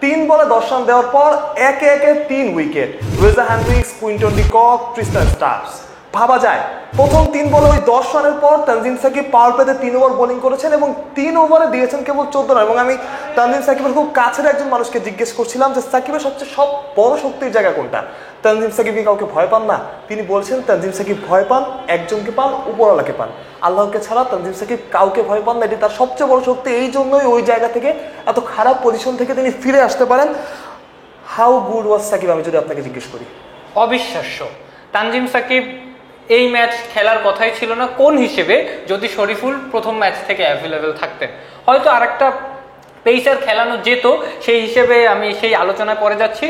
3 বলে 10 রান দেওয়ার পর একে একে 3 wicket. Reeza Hendricks, Quinton de Kock, Tristan Stubbs. ভাবা যায় প্রথম 3 বলে ওই 10 রানের পর তানজিম সাকিব পাওয়ার প্লেতে 3 ওভার বোলিং করেছেন এবং 3 ওভারে দিয়েছেন কেবল 14 রান। এবং আমি তানজিম সাকিবের খুব কাছের একজন মানুষকে জিজ্ঞেস করছিলাম যে সাকিবের সবচেয়ে বড় শক্তির জায়গা কোনটা। তানজিম সাকিব কি কাউকে ভয় পান না? তিনি বলছেন তানজিম সাকিব ভয় পান একজনকে পান, উপরওয়ালাকে পান, আল্লাহকে ছাড়া তানজিম সাকিব কাউকে ভয় পান না। এটি তার সবচেয়ে বড় শক্তি। এই জন্যই ওই জায়গা থেকে, এত খারাপ পজিশন থেকে তিনি ফিরে আসতে পারেন। হাউ গুড ওয়াজ সাকিব, আমি যদি আপনাকে জিজ্ঞেস করি? অবিশ্বাস্য। তানজিম সাকিব এই ম্যাচ খেলার কথাই ছিল না কোন হিসেবে, যদি শরীফুল প্রথম ম্যাচ থেকে অ্যাভেলেবেল থাকতেন। হয়তো আরেকটা পেসার খেলানো যেত, সেই হিসেবে আমি সেই আলোচনায় পরে যাচ্ছি।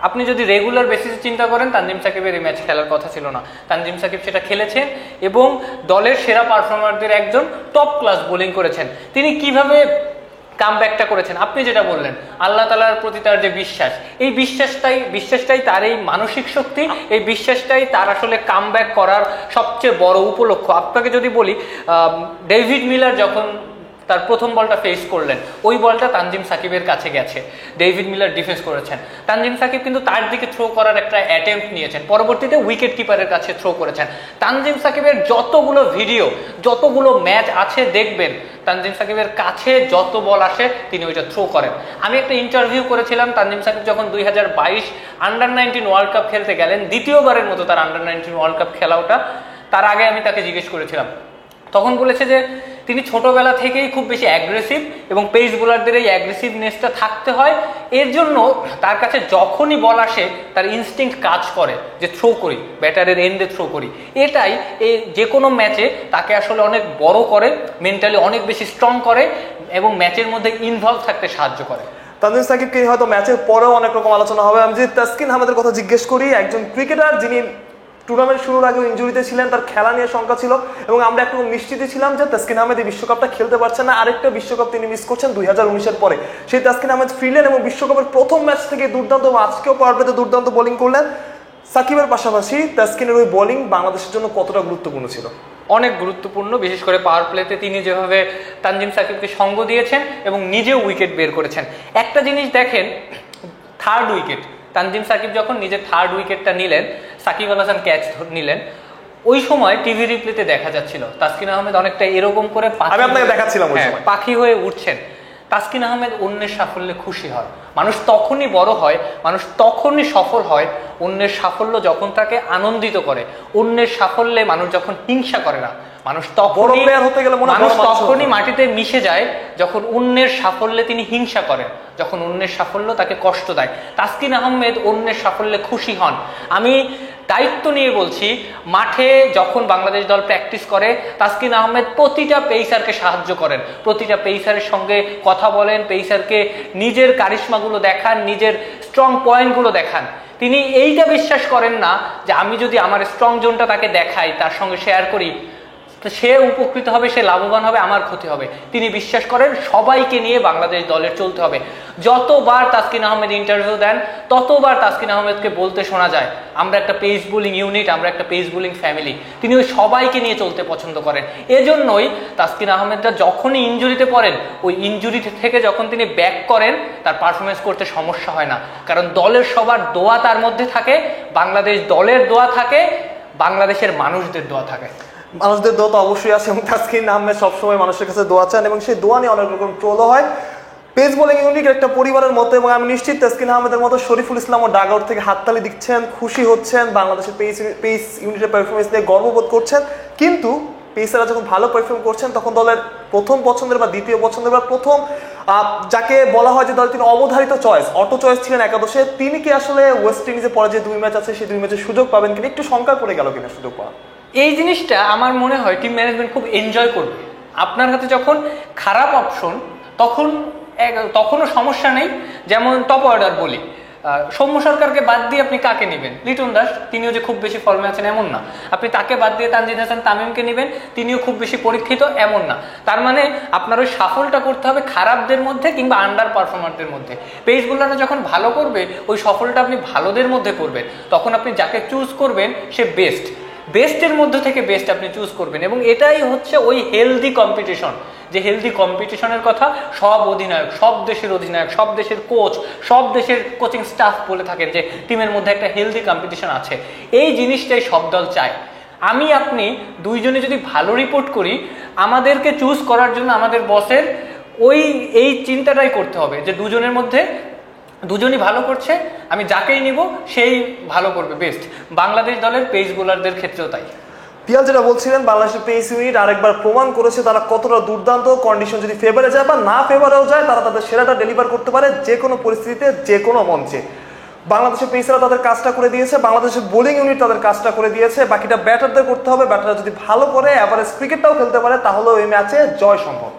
আপনি যদি রেগুলার বেসিসে চিন্তা করেন, তানজিম সাকিবের এই ম্যাচ খেলার কথা ছিল না। তানজিম সাকিব সেটা খেলেছেন এবং দলের সেরা পারফর্মারদের একজন, টপ ক্লাস বোলিং করেছেন। তিনি কিভাবে কামব্যাকটা করেছেন, আপনি যেটা বললেন, আল্লাহ তাআলার প্রতি তার যে বিশ্বাস, এই বিশ্বাসটাই তার এই মানসিক শক্তি, এই বিশ্বাসটাই তার আসলে কামব্যাক করার সবচেয়ে বড় উপলক্ষ। আপনাকে যদি বলি, ডেভিড মিলার যখন তার প্রথম বলটা ফেস করলেন, ওই বলটা তানজিম সাকিবের কাছে গেছে, ডেভিড মিলার ডিফেন্স করেছেন, তানজিম সাকিব কিন্তু তার দিকে থ্রো করার একটা অ্যাটেম্প্ট নিয়েছেন, পরবর্তীতে উইকেট কিপারের কাছে থ্রো করেছেন। তানজিম সাকিবের যতগুলো ভিডিও, যতগুলো ম্যাচ আছে দেখবেন, তানজিম সাকিবের কাছে যত বল আসে তিনি ওইটা থ্রো করেন। আমি একটা ইন্টারভিউ করেছিলাম, তানজিম সাকিব যখন 2022 আন্ডার-19 ওয়ার্ল্ড কাপ খেলতে গেলেন, দ্বিতীয়বারের মতো তার আন্ডার-19 ওয়ার্ল্ড কাপ খেলা ওটা, তার আগে আমি তাকে জিজ্ঞেস করেছিলাম, তখন বলেছে যে তিনি ছোটবেলা থেকেই খুব বেশি অ্যাগ্রেসিভ এবং পেস বোলারদের এই অ্যাগ্রেসিভনেসটা থাকতে হয়। এর জন্য তার কাছে যখনই বল আসে তার ইনস্টিংক্ট কাজ করে যে থ্রো করি, ব্যাটারের এন্ডে থ্রো করি। এটাই এই যে কোনো ম্যাচে তাকে আসলে অনেক বড় করে, মেন্টালি অনেক বেশি স্ট্রং করে এবং ম্যাচের মধ্যে ইনভলভ থাকতে সাহায্য করে। তানজিম সাকিবকে হয়তো ম্যাচের পরেও অনেক রকম আলোচনা হবে। আমি যদি তাসকিন আহমেদের কথা জিজ্ঞেস করি, একজন ক্রিকেটার যিনি টুর্নামেন্ট শুরুর আগে ইনজুরিতে ছিলেন, তার খেলা নিয়ে শঙ্কা ছিল এবং আমরা একটু নিশ্চিত ছিলাম যে তাসকিন আহমেদ এই বিশ্বকাপটা খেলতে পারছেন না। আরেকটা বিশ্বকাপ তিনি মিস করছেন 2019-এর পরে। সেই তাসকিন আহমেদ ফিরলেন এবং বিশ্বকাপের প্রথম ম্যাচ থেকে দুর্দান্ত, আজকেও পাওয়ার প্লেতে দুর্দান্ত বোলিং করলেন। সাকিবের পাশাপাশি তাসকিনের ওই বোলিং বাংলাদেশের জন্য কতটা গুরুত্বপূর্ণ ছিল? অনেক গুরুত্বপূর্ণ, বিশেষ করে পাওয়ার প্লেতে তিনি যেভাবে তানজিম সাকিবকে সঙ্গ দিয়েছেন এবং নিজেও উইকেট বের করেছেন। একটা জিনিস দেখেন, থার্ড উইকেট, তানজিম সাকিব যখন নিজের থার্ড উইকেটটা নিলেন, সাকিব আল হাসান ক্যাচ নিলেন, ওই সময় টিভি রিপ্লেতে দেখা যাচ্ছিল তাসকিন আহমেদ অনেকটা এরকম করে পাখি হয়ে উঠছেন। তাসকিন আহমেদ অন্যের সাফল্যে খুশি হয়। মানুষ তখনই বড় হয়, মানুষ তখনই সফল হয় অন্যের সাফল্য যখন তাকে আনন্দিত করে। অন্যের সাফল্যে মানুষ যখন হিংসা করে না, মানুষ তখনই মাটিতে মিশে যায় যখন অন্যের সাফল্যে তিনি হিংসা করেন, যখন অন্যের সাফল্য তাকে কষ্ট দেয়। তাসকিন আহমেদ অন্যের সাফল্যে খুশি হন। আমি দায়িত্ব নিয়ে বলছি, মাঠে যখন বাংলাদেশ দল প্র্যাকটিস করে, তাসকিন আহমেদ প্রতিটা পেসারকে সাহায্য করেন, প্রতিটা পেসারের সঙ্গে কথা বলেন, পেসারকে নিজের কারিশমাগুলো দেখান, নিজের স্ট্রং পয়েন্টগুলো দেখান। তিনি এইটা বিশ্বাস করেন না যে আমি যদি আমার স্ট্রং জোনটা তাকে দেখাই, তার সঙ্গে শেয়ার করি, সে উপকৃত হবে, সে লাভবান হবে, আমার ক্ষতি হবে। তিনি বিশ্বাস করেন সবাইকে নিয়ে বাংলাদেশ দলের চলতে হবে। যতবার তাসকিন আহমেদ ইন্টারভিউ দেন, ততবার তাসকিন আহমেদকে বলতে শোনা যায়, আমরা একটা পেস বোলিং ইউনিট, আমরা একটা পেস বোলিং ফ্যামিলি। তিনি ওই সবাইকে নিয়ে চলতে পছন্দ করেন। এজন্যই তাসকিন আহমেদরা যখনই ইনজুরিতে পড়েন, ওই ইনজুরি থেকে যখন তিনি ব্যাক করেন, তার পারফরমেন্স করতে সমস্যা হয় না, কারণ দলের সবার দোয়া তার মধ্যে থাকে, বাংলাদেশ দলের দোয়া থাকে, বাংলাদেশের মানুষদের দোয়া থাকে। মানুষদের দোয়া তো অবশ্যই আছে এবং তাসকিন আহমেদ সবসময় মানুষের কাছে দোয়া চান এবং সেই দোয়া নিয়ে অনেক রকম ট্রোলও হয়। পেস বোলিং ইউনিট একটা পরিবারের মতো এবং আমি নিশ্চিত তাসকিন আহমেদের মতো শরীফুল ইসলামও ডাগ আউট থেকে হাততালি দিচ্ছেন, খুশি হচ্ছেন, বাংলাদেশের পেস ইউনিটের পারফরমেন্স নিয়ে গর্ববোধ করছেন। কিন্তু পেসাররা যখন ভালো পারফর্ম করছেন, তখন দলের প্রথম পছন্দের বা দ্বিতীয় পছন্দের বা প্রথম যাকে বলা হয় যে দল, তিনি অবধারিত চয়েস, অটো চয়েস ছিলেন একাদশে, তিনি কি আসলে ওয়েস্ট ইন্ডিজে পরে যে 2 ম্যাচ আছে সেই 2 ম্যাচের সুযোগ পাবেন কিনা, একটু শঙ্কা পড়ে গেল কিনা সুযোগ পাওয়া? এই জিনিসটা আমার মনে হয় টিম ম্যানেজমেন্ট খুব এনজয় করবে। আপনার হাতে যখন খারাপ অপশন, তখনও সমস্যা নেই। যেমন টপ অর্ডার বলি, সৌম্য সরকারকে বাদ দিয়ে আপনি কাকে নেবেন? লিটন দাস, তিনিও যে খুব বেশি ফর্মে আছেন এমন না। আপনি তাকে বাদ দিয়ে তানজিদ হাসান তামিমকে নেবেন, তিনিও খুব বেশি পরীক্ষিত এমন না। তার মানে আপনার ওই সাফলটা করতে হবে খারাপদের মধ্যে কিংবা আন্ডার পারফর্মারদের মধ্যে। পেস বোলাররা যখন ভালো করবে, ওই সফলটা আপনি ভালোদের মধ্যে করবেন, তখন আপনি যাকে চুজ করবেন সে বেস্ট। বেস্টের মধ্যে থেকে বেস্ট আপনি চুজ করবেন, এবং এটাই হচ্ছে ওই হেলদি কম্পিটিশন। যে হেলদি কম্পিটিশনের কথা সব অধিনায়ক, সব দেশের অধিনায়ক, সব দেশের কোচ, সব দেশের কোচিং স্টাফ বলে থাকেন যে টিমের মধ্যে একটা হেলদি কম্পিটিশন আছে। এই জিনিসটাই সব দল চায়। আমি আপনি দুইজনে যদি ভালো রিপোর্ট করি, আমাদেরকে চুজ করার জন্য আমাদের বসের এই চিন্তাটাই করতে হবে যে দুজনের মধ্যে দুজনই ভালো করছে, আমি যাকেই নিব সেই ভালো করবে বেস্ট। বাংলাদেশ দলের পেস বোলারদের ক্ষেত্রেও তাই। পিয়াল যেটা বলছিলেন, বাংলাদেশের পেস ইউনিট আরেকবার প্রমাণ করেছে তারা কতটা দুর্দান্ত। কন্ডিশন যদি ফেভারে যায় বা না ফেভারেও যায়, তারা তাদের সেরাটা ডেলিভার করতে পারে যে কোনো পরিস্থিতিতে, যে কোনো মঞ্চে। বাংলাদেশের পেসাররা তাদের কাজটা করে দিয়েছে, বাংলাদেশের বোলিং ইউনিট তাদের কাজটা করে দিয়েছে, বাকিটা ব্যাটারদের করতে হবে। ব্যাটাররা যদি ভালো করে অ্যাভারেজ ক্রিকেটটাও খেলতে পারে, তাহলে ওই ম্যাচে জয় সম্ভব।